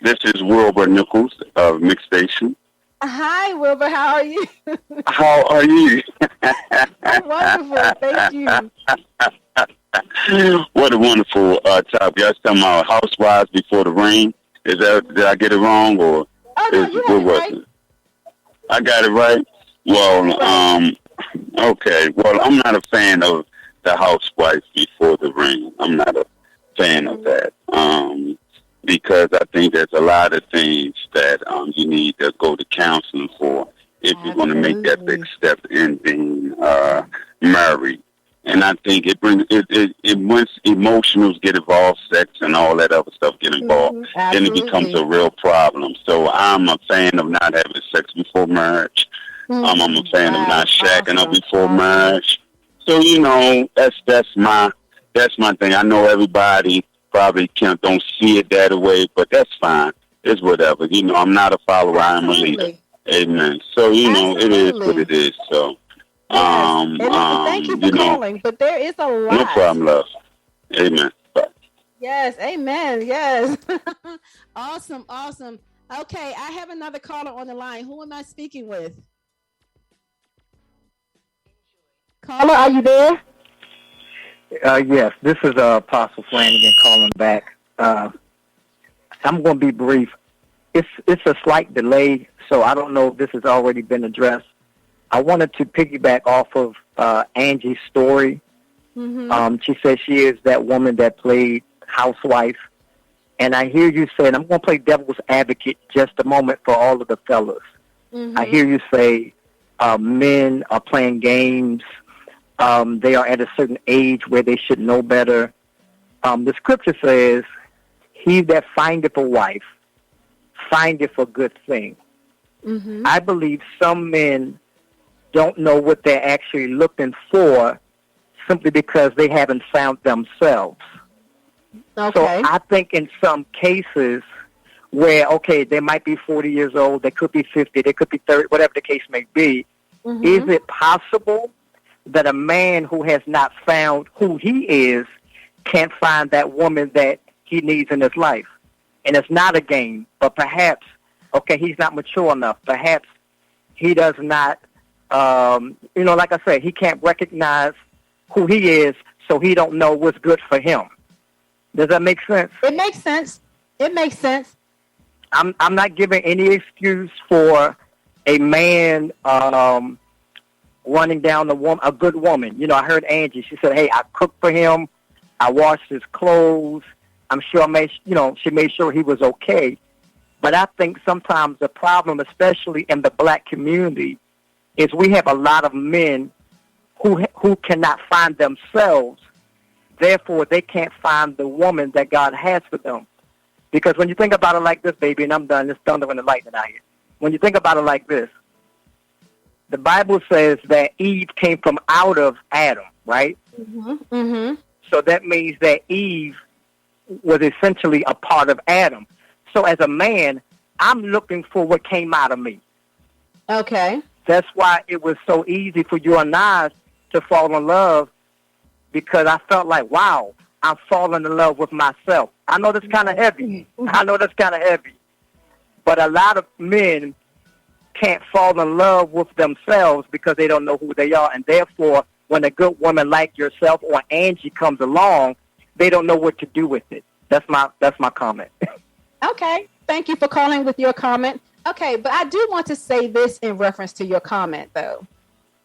This is Wilbur Nichols of Mix Station. Hi, Wilbur. How are you? How are you? I'm wonderful. Thank you. What a wonderful topic. You guys talking about housewives before the rain. Did I get it wrong or? Oh no, you got it right. I got it right. Well, okay. Well, I'm not a fan of the housewife before the rain. I'm not a fan of that. Because I think there's a lot of things that you need to go to counseling for if you're going to make that big step in being married. And I think once emotionals get involved, sex and all that other stuff get involved, then it becomes a real problem. So I'm a fan of not having sex before marriage. I'm a fan of not shacking up before marriage. So that's my thing. I know everybody probably don't see it that way, but that's fine. It's whatever. I'm not a follower. I'm a leader. Amen. So it is what it is. So. And thank you for calling, but there is a lot. No problem, love. Amen. Bye. Yes, amen. Yes. Awesome. Okay, I have another caller on the line. Who am I speaking with? Caller, are you there? Yes, this is Apostle Flanagan calling back. I'm going to be brief. It's a slight delay, so I don't know if this has already been addressed. I wanted to piggyback off of Angie's story. Mm-hmm. She said she is that woman that played housewife. And I hear you saying, I'm going to play devil's advocate just a moment for all of the fellas. Mm-hmm. I hear you say men are playing games. They are at a certain age where they should know better. The scripture says, he that findeth a wife findeth a good thing. Mm-hmm. I believe some men don't know what they're actually looking for simply because they haven't found themselves. Okay. So I think in some cases where, okay, they might be 40 years old, they could be 50, they could be 30, whatever the case may be, Mm-hmm. is it possible that a man who has not found who he is can't find that woman that he needs in his life? And it's not a game, but perhaps, okay, he's not mature enough. Perhaps he does not, like I said, he can't recognize who he is, so he don't know what's good for him. Does that make sense? It makes sense. It makes sense. I'm not giving any excuse for a man running down a good woman. You know, I heard Angie. She said, "Hey, I cooked for him. I washed his clothes. I'm sure she made sure he was okay." But I think sometimes the problem, especially in the black community, is we have a lot of men who cannot find themselves. Therefore, they can't find the woman that God has for them. Because when you think about it like this, baby, and I'm done, it's thunder and the lightning out here. When you think about it like this, the Bible says that Eve came from out of Adam, right? Mm-hmm. Mm-hmm. So that means that Eve was essentially a part of Adam. So as a man, I'm looking for what came out of me. Okay. That's why it was so easy for you and I to fall in love, because I felt like, wow, I'm falling in love with myself. I know that's kind of heavy. But a lot of men can't fall in love with themselves because they don't know who they are. And therefore, when a good woman like yourself or Angie comes along, they don't know what to do with it. That's my comment. Okay. Thank you for calling with your comment. Okay, but I do want to say this in reference to your comment, though.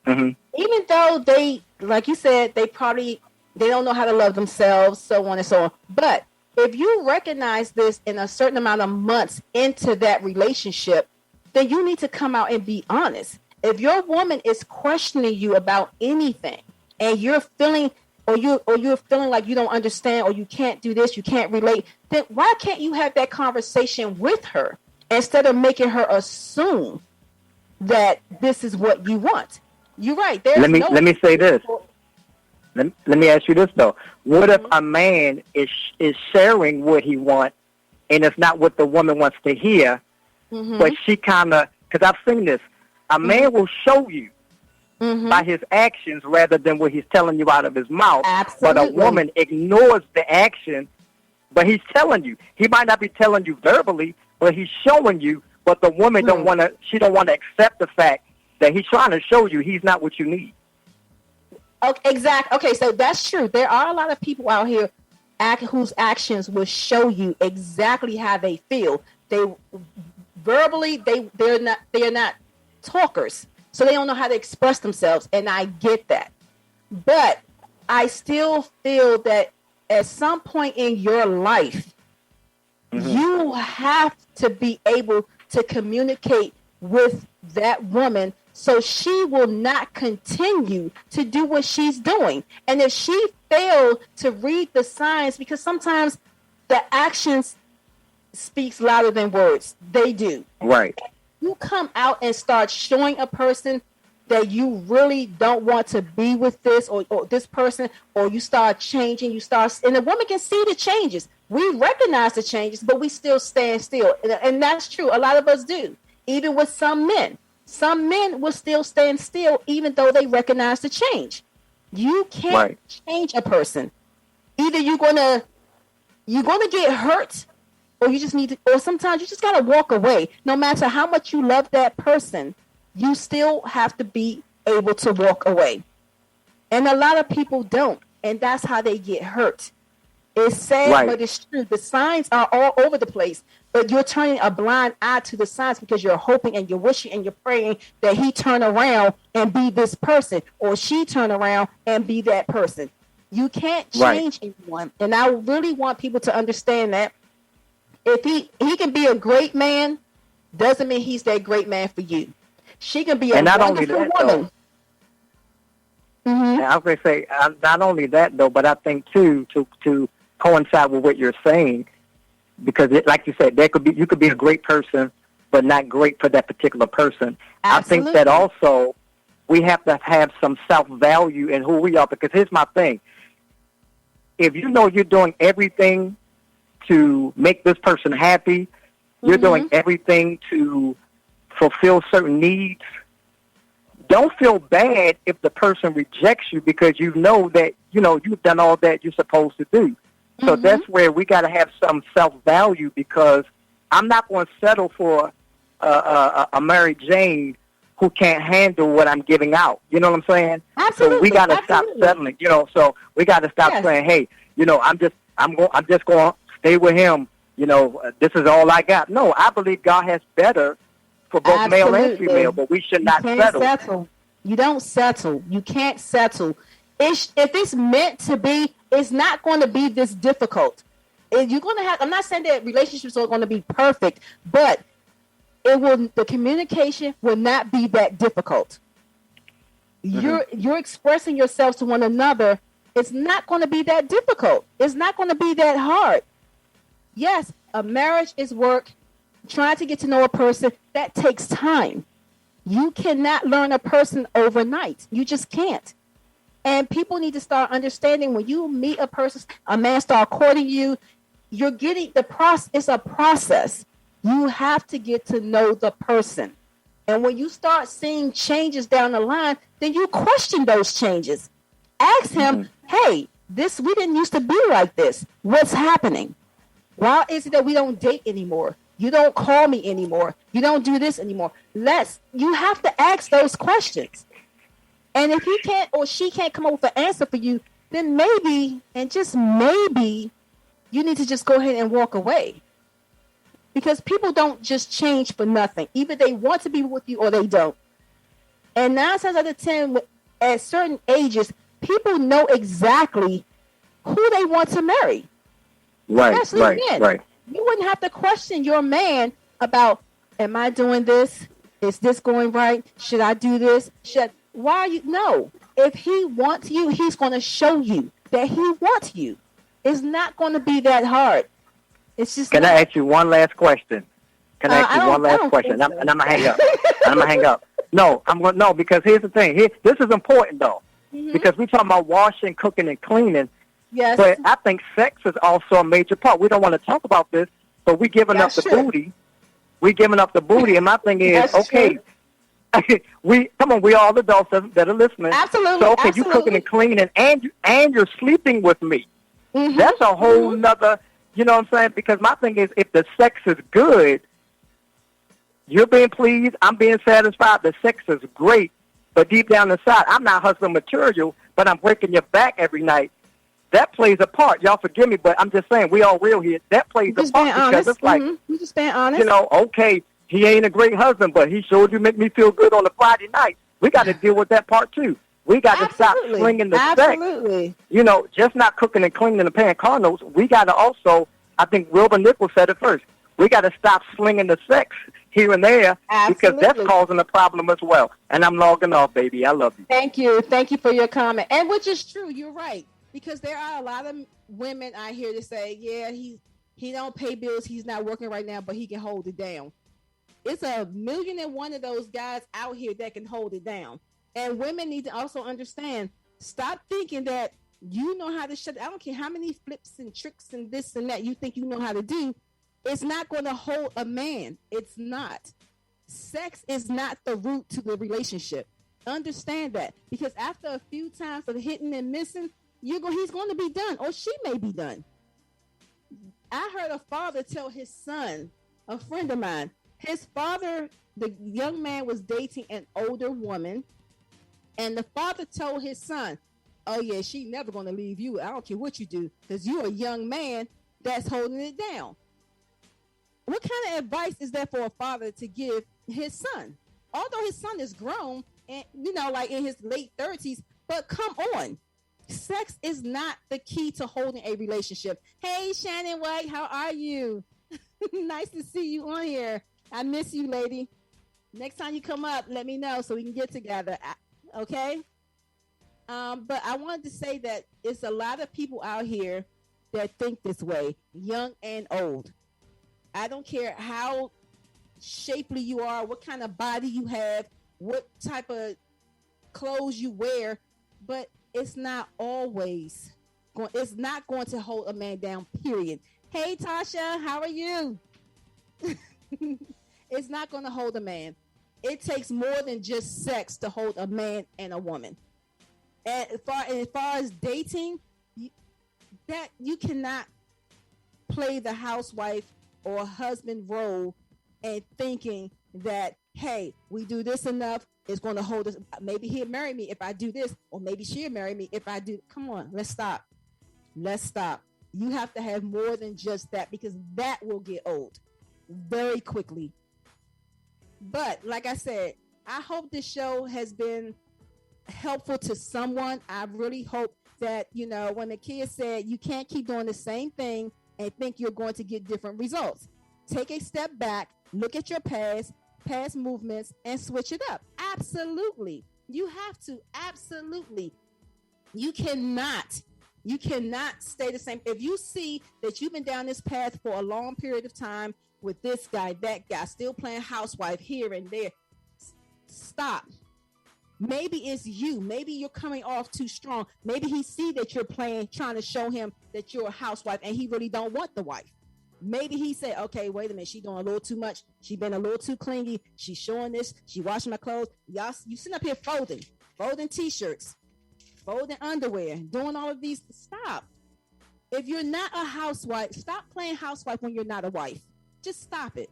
Mm-hmm. Even though they, like you said, they don't know how to love themselves, so on and so on. But if you recognize this in a certain amount of months into that relationship, then you need to come out and be honest. If your woman is questioning you about anything and you're feeling you're feeling like you don't understand, or you can't do this, you can't relate, then why can't you have that conversation with her instead of making her assume that this is what you want? You're right. Let me say this. Let me ask you this, though. What if a man is sharing what he wants and it's not what the woman wants to hear, but she kind of, because I've seen this, a man will show you by his actions rather than what he's telling you out of his mouth. Absolutely. But a woman ignores the action, but he's telling you. He might not be telling you verbally, but he's showing you, but the woman don't want to accept the fact that he's trying to show you he's not what you need. Okay, exactly. Okay, so that's true. There are a lot of people out here whose actions will show you exactly how they feel. They verbally, they're not talkers, so they don't know how to express themselves, and I get that. But I still feel that at some point in your life, you have to be able to communicate with that woman so she will not continue to do what she's doing. And if she failed to read the signs, because sometimes the actions speaks louder than words. They do. Right. You come out and start showing a person that you really don't want to be with this or this person, or you start changing, and the woman can see the changes. We recognize the changes, but we still stand still. And that's true. A lot of us do. Even with some men. Some men will still stand still even though they recognize the change. You can't change a person. Either you're gonna get hurt, or you just need to, or sometimes you just gotta walk away. No matter how much you love that person, you still have to be able to walk away. And a lot of people don't, and that's how they get hurt. It's sad, but it's true. The signs are all over the place. but you're turning a blind eye to the signs because you're hoping and you're wishing and you're praying that he turn around and be this person or she turn around and be that person. You can't change anyone. And I really want people to understand that if he can be a great man, doesn't mean he's that great man for you. She can be a wonderful woman. I was going to say, not only that, though, but I think, too, to coincide with what you're saying, because, like you said, you could be a great person, but not great for that particular person. Absolutely. I think that also we have to have some self-value in who we are, because here's my thing. If you know you're doing everything to make this person happy, you're doing everything to fulfill certain needs, don't feel bad if the person rejects you because you know that, you've done all that you're supposed to do. So that's where we got to have some self-value, because I'm not going to settle for a Mary Jane who can't handle what I'm giving out. You know what I'm saying? Absolutely. So we got to stop settling. So we got to stop saying, hey, I'm just going to stay with him. This is all I got. No, I believe God has better for both male and female, but we should not settle. You don't settle. You can't settle. If it's meant to be, it's not going to be this difficult. You're going to have. I'm not saying that relationships are going to be perfect, but the communication will not be that difficult. You're expressing yourselves to one another. It's not going to be that difficult. It's not going to be that hard. Yes, a marriage is work. Trying to get to know a person, that takes time. You cannot learn a person overnight. You just can't. And people need to start understanding when you meet a person, a man start courting you, you're getting the process. It's a process. You have to get to know the person. And when you start seeing changes down the line, then you question those changes. Ask him, hey, we didn't used to be like this. What's happening? Why is it that we don't date anymore? You don't call me anymore. You don't do this anymore. You have to ask those questions. And if he can't or she can't come up with an answer for you, then maybe, and just maybe, you need to just go ahead and walk away. Because people don't just change for nothing. Either they want to be with you or they don't. And 9 times out of 10, at certain ages, people know exactly who they want to marry. Right. You wouldn't have to question your man about, am I doing this? Is this going right? Should I do this? No. If he wants you, he's going to show you that he wants you. It's not going to be that hard. It's just. Can I ask you one last question? And I'm gonna hang up. No, because here's the thing. This is important though, because we're talking about washing, cooking, and cleaning. Yes. But I think sex is also a major part. We don't want to talk about this, but we're giving up the booty. We're giving up the booty, and my thing is, okay, we all adults that are listening. Absolutely. So okay, you cooking and cleaning, and you're sleeping with me. That's a whole nother. You know what I'm saying? Because my thing is, if the sex is good, you're being pleased, I'm being satisfied. The sex is great, but deep down inside, I'm not husband material, but I'm breaking your back every night. That plays a part. Y'all forgive me, but I'm just saying, we all real here. That plays a part because it's like, we just being honest. Okay, he ain't a great husband, but he sure do make me feel good on a Friday night. We got to deal with that part too. We got to stop slinging the sex. Just not cooking and cleaning and paying car notes. We got to also, I think Wilbur Nichols said it first, we got to stop slinging the sex here and there because that's causing a problem as well. And I'm logging off, baby. I love you. Thank you. Thank you for your comment. And which is true. You're right. Because there are a lot of women out here to say, yeah, he don't pay bills. He's not working right now, but he can hold it down. It's 1,000,001 of those guys out here that can hold it down. And women need to also understand, stop thinking that you know how to shut. I don't care how many flips and tricks and this and that you think you know how to do. It's not going to hold a man. It's not. Sex is not the root to the relationship. Understand that. Because after a few times of hitting and missing, he's going to be done, or she may be done. I heard a father tell his son, a friend of mine, his father, the young man was dating an older woman, and the father told his son, oh yeah, she never going to leave you. I don't care what you do, because you're a young man that's holding it down. What kind of advice is that for a father to give his son? Although his son is grown and, like in his late 30s, but come on. Sex is not the key to holding a relationship. Hey, Shannon White, how are you? Nice to see you on here. I miss you, lady. Next time you come up, let me know so we can get together. Okay? But I wanted to say that it's a lot of people out here that think this way, young and old. I don't care how shapely you are, what kind of body you have, what type of clothes you wear, but it's not always it's not going to hold a man down, period. Hey, Tasha, how are you? It's not going to hold a man. It takes more than just sex to hold a man and a woman. And as far as dating, you cannot play the housewife or husband role and thinking that, hey, we do this enough, it's going to hold us. Maybe he'll marry me if I do this, or maybe she'll marry me if I do. Come on, let's stop. Let's stop. You have to have more than just that, because that will get old very quickly. But like I said, I hope this show has been helpful to someone. I really hope that, when the kid said you can't keep doing the same thing and think you're going to get different results. Take a step back, look at your past movements, and switch it up. Absolutely. You have to. Absolutely. You cannot stay the same. If you see that you've been down this path for a long period of time with this guy, that guy, still playing housewife here and there, stop. Maybe it's you. Maybe you're coming off too strong. Maybe he see that you're trying to show him that you're a housewife and he really don't want the wife. Maybe he said, okay, wait a minute, she doing a little too much. She been a little too clingy. She showing this. She washing my clothes. Y'all, you sitting up here folding t-shirts, folding underwear, doing all of these. Stop. If you're not a housewife, stop playing housewife when you're not a wife. Just stop it.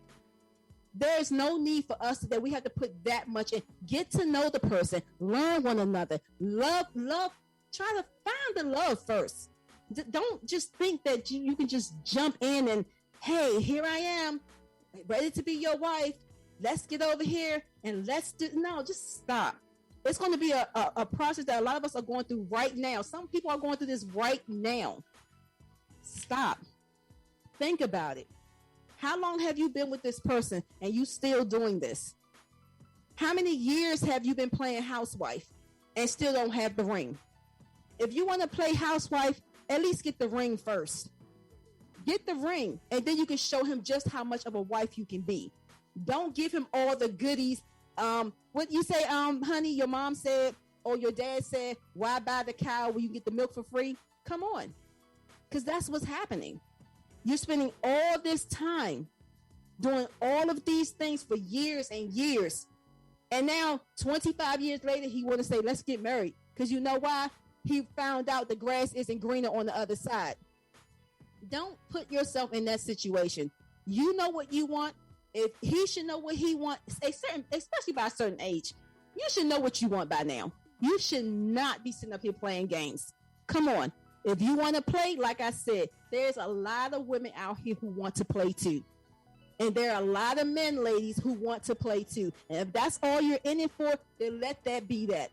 There's no need for us that we have to put that much in. Get to know the person, learn one another, love, try to find the love first. Don't just think that you can just jump in and, hey, here I am, ready to be your wife. Let's get over here and just stop. It's going to be a process that a lot of us are going through right now. Some people are going through this right now. Stop. Think about it. How long have you been with this person and you still doing this? How many years have you been playing housewife and still don't have the ring? If you want to play housewife, at least get the ring first. Get the ring, and then you can show him just how much of a wife you can be. Don't give him all the goodies. What you say, honey, your mom said, or your dad said, why buy the cow when you get the milk for free? Come on. Because that's what's happening. You're spending all this time doing all of these things for years and years. And now, 25 years later, he want to say, let's get married. Because you know why? He found out the grass isn't greener on the other side. Don't put yourself in that situation. You know what you want. If he should know what he wants, especially by a certain age, you should know what you want by now. You should not be sitting up here playing games. Come on. If you want to play, like I said, there's a lot of women out here who want to play too. And there are a lot of men, ladies, who want to play too. And if that's all you're in it for, then let that be that.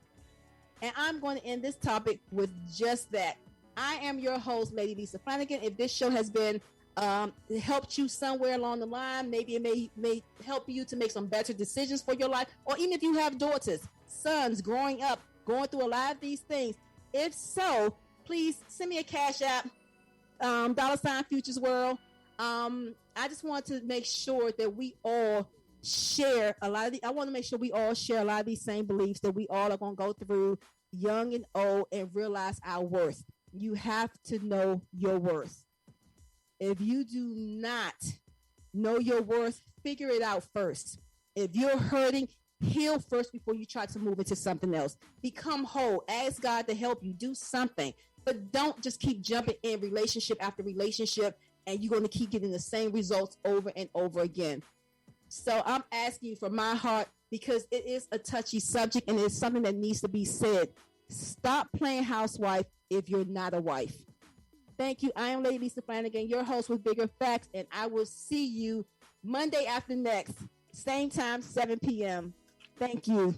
And I'm going to end this topic with just that. I am your host, Lady Lisa Flanagan. If this show has been helped you somewhere along the line, maybe it may help you to make some better decisions for your life, or even if you have daughters, sons growing up, going through a lot of these things. If so, please send me a cash app, $ Futures World. I just want to make sure that we all share a lot of I want to make sure we all share a lot of these same beliefs that we all are going to go through, young and old, and realize our worth. You have to know your worth. If you do not know your worth, figure it out first. If you're hurting, heal first before you try to move into something else. Become whole. Ask God to help you do something. But don't just keep jumping in relationship after relationship and you're going to keep getting the same results over and over again. So I'm asking you from my heart, because it is a touchy subject and it's something that needs to be said. Stop playing housewife if you're not a wife. Thank you. I am Lady Lisa Flanagan, your host with Bigger Facts, and I will see you Monday after next, same time, 7 p.m. Thank you.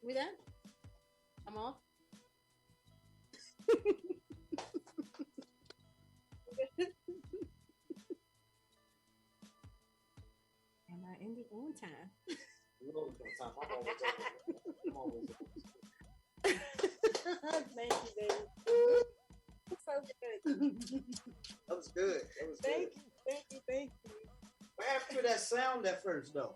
We done? I'm off. Am I ending on time? You always on time. I'm always on time. I'm always on time. Thank you, baby. So good. That was good. That was Thank good. you, thank you, thank you. What happened to that sound at first, though?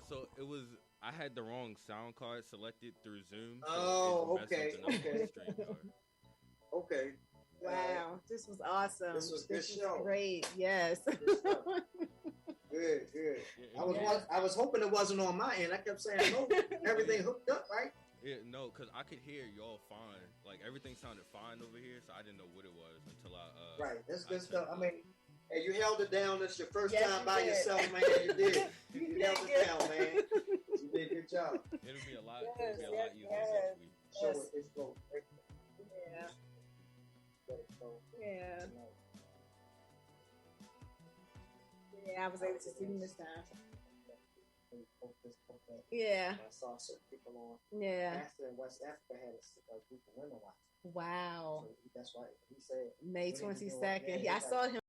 So it was. I had the wrong sound card selected through Zoom. So Oh, it messed okay, something up on okay. the StreamYard. Okay. Wow, this was awesome. This was a good show. Great, yes. Good, good. Yeah, I was hoping it wasn't on my end. I kept saying, no, everything hooked up, right? Yeah, no, because I could hear y'all fine. Like, everything sounded fine over here, so I didn't know what it was until I... Right, that's good stuff. I mean, and you held it down. This your first Yes, time you by did. yourself, man. You did. You held it down, man. You did a good job. It'll be a lot, Yes, it'll be a lot easier yes. next week. Show Yes. it. It's go. Yeah, Let it go. yeah, Tonight. yeah. I was able to see him this time. Poke this, poke that. Yeah, I saw certain people on. yeah. Pastor in West Africa had a group of women watching. Wow. So that's why he said May women doing- 22nd. yeah, I saw him